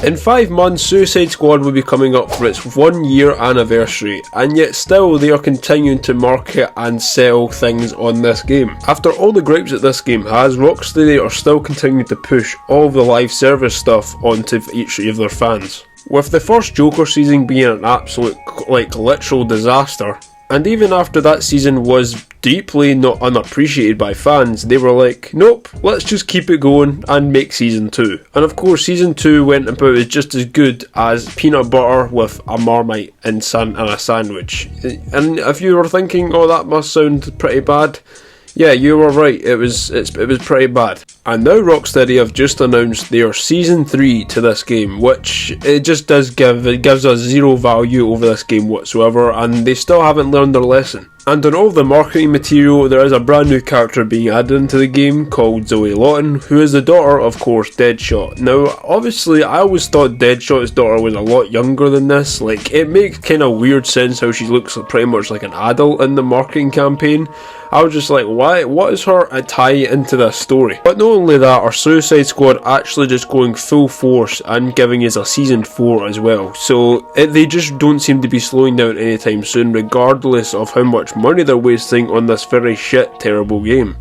In 5 months, Suicide Squad will be coming up for its 1 year anniversary, and yet still they are continuing to market and sell things on this game. After all the gripes that this game has, Rocksteady are still continuing to push all of the live service stuff onto each of their fans. With the first Joker season being an absolute, literal disaster, and even after that season was deeply not unappreciated by fans, they were like, nope, let's just keep it going and make season 2. And of course season 2 went about as just as good as peanut butter with a Marmite and a sandwich. And if you were thinking, oh, that must sound pretty bad, yeah, you were right, it was pretty bad. And now Rocksteady have just announced their Season 3 to this game, which it just gives us zero value over this game whatsoever, and they still haven't learned their lesson. And on all the marketing material, there is a brand new character being added into the game called Zoe Lawton, who is the daughter, of course, Deadshot. Now, obviously, I always thought Deadshot's daughter was a lot younger than this. Like, it makes kind of weird sense how she looks pretty much like an adult in the marketing campaign. I was just like, why? What is her tie into this story? But not only that, are Suicide Squad actually just going full force and giving us a Season 4 as well. So, they just don't seem to be slowing down anytime soon, regardless of how much money they're wasting on this very terrible game.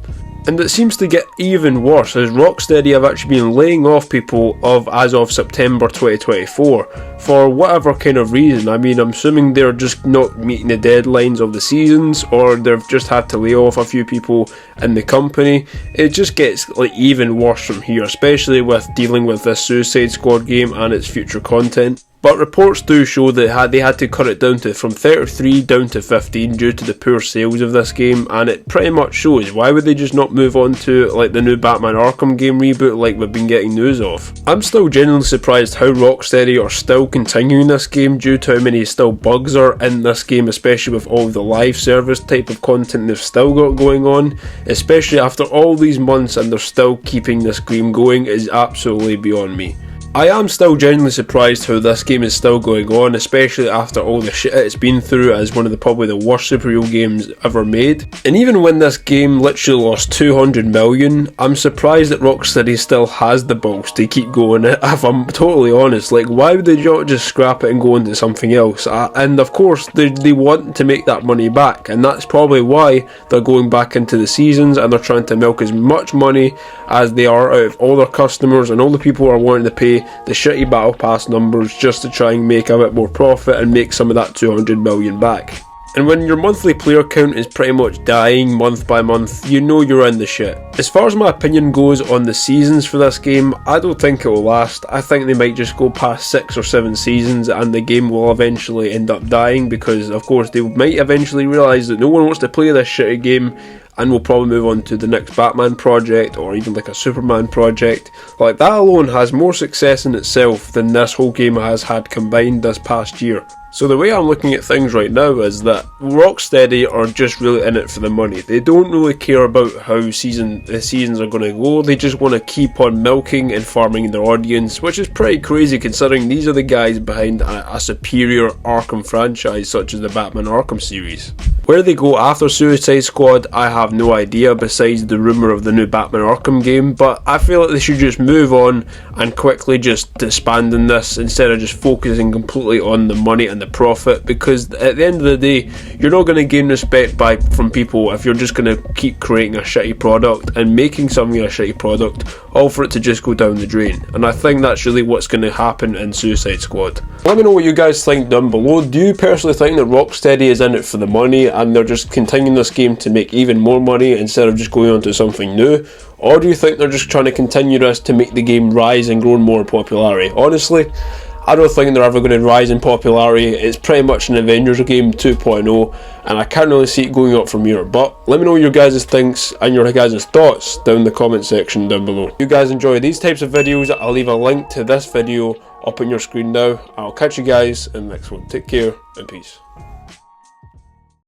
And it seems to get even worse, as Rocksteady have actually been laying off people as of September 2024 for whatever kind of reason. I mean, I'm assuming they're just not meeting the deadlines of the seasons, or they've just had to lay off a few people in the company. It just gets even worse from here, especially with dealing with this Suicide Squad game and its future content. But reports do show that they had to cut it down from 33 down to 15 due to the poor sales of this game, and it pretty much shows. Why would they just not move on to the new Batman Arkham game reboot like we've been getting news of? I'm still genuinely surprised how Rocksteady are still continuing this game due to how many still bugs are in this game, especially with all the live service type of content they've still got going on, especially after all these months, and they're still keeping this game going is absolutely beyond me. I am still genuinely surprised how this game is still going on, especially after all the shit it's been through as one of probably the worst superhero games ever made. And even when this game literally lost 200 million, I'm surprised that Rocksteady still has the balls to keep going. If I'm totally honest, why would they not just scrap it and go into something else? And of course, they want to make that money back, and that's probably why they're going back into the seasons and they're trying to milk as much money as they are out of all their customers and all the people who are wanting to pay the shitty battle pass numbers just to try and make a bit more profit and make some of that 200 million back. And when your monthly player count is pretty much dying month by month, you know you're in the shit. As far as my opinion goes on the seasons for this game, I don't think it will last. I think they might just go past 6 or 7 seasons and the game will eventually end up dying, because of course they might eventually realise that no one wants to play this shitty game, and we'll probably move on to the next Batman project or even a Superman project. That alone has more success in itself than this whole game has had combined this past year. So the way I'm looking at things right now is that Rocksteady are just really in it for the money. They don't really care about how the seasons are going to go. They just want to keep on milking and farming their audience, which is pretty crazy considering these are the guys behind a superior Arkham franchise such as the Batman Arkham series. Where they go after Suicide Squad, I have no idea besides the rumour of the new Batman Arkham game, but I feel like they should just move on and quickly just disband in this instead of just focusing completely on the money and the profit, because at the end of the day, you're not going to gain respect from people if you're just going to keep creating a shitty product and making something a shitty product, all for it to just go down the drain. And I think that's really what's going to happen in Suicide Squad. Let me know what you guys think down below. Do you personally think that Rocksteady is in it for the money and they're just continuing this game to make even more money instead of just going on to something new? Or do you think they're just trying to continue this to make the game rise and grow more in popularity? Honestly, I don't think they're ever going to rise in popularity. It's pretty much an Avengers game 2.0, and I can't really see it going up from here. But let me know your guys' thinks and your guys' thoughts down in the comment section down below. If you guys enjoy these types of videos, I'll leave a link to this video up on your screen now. I'll catch you guys in the next one. Take care and peace.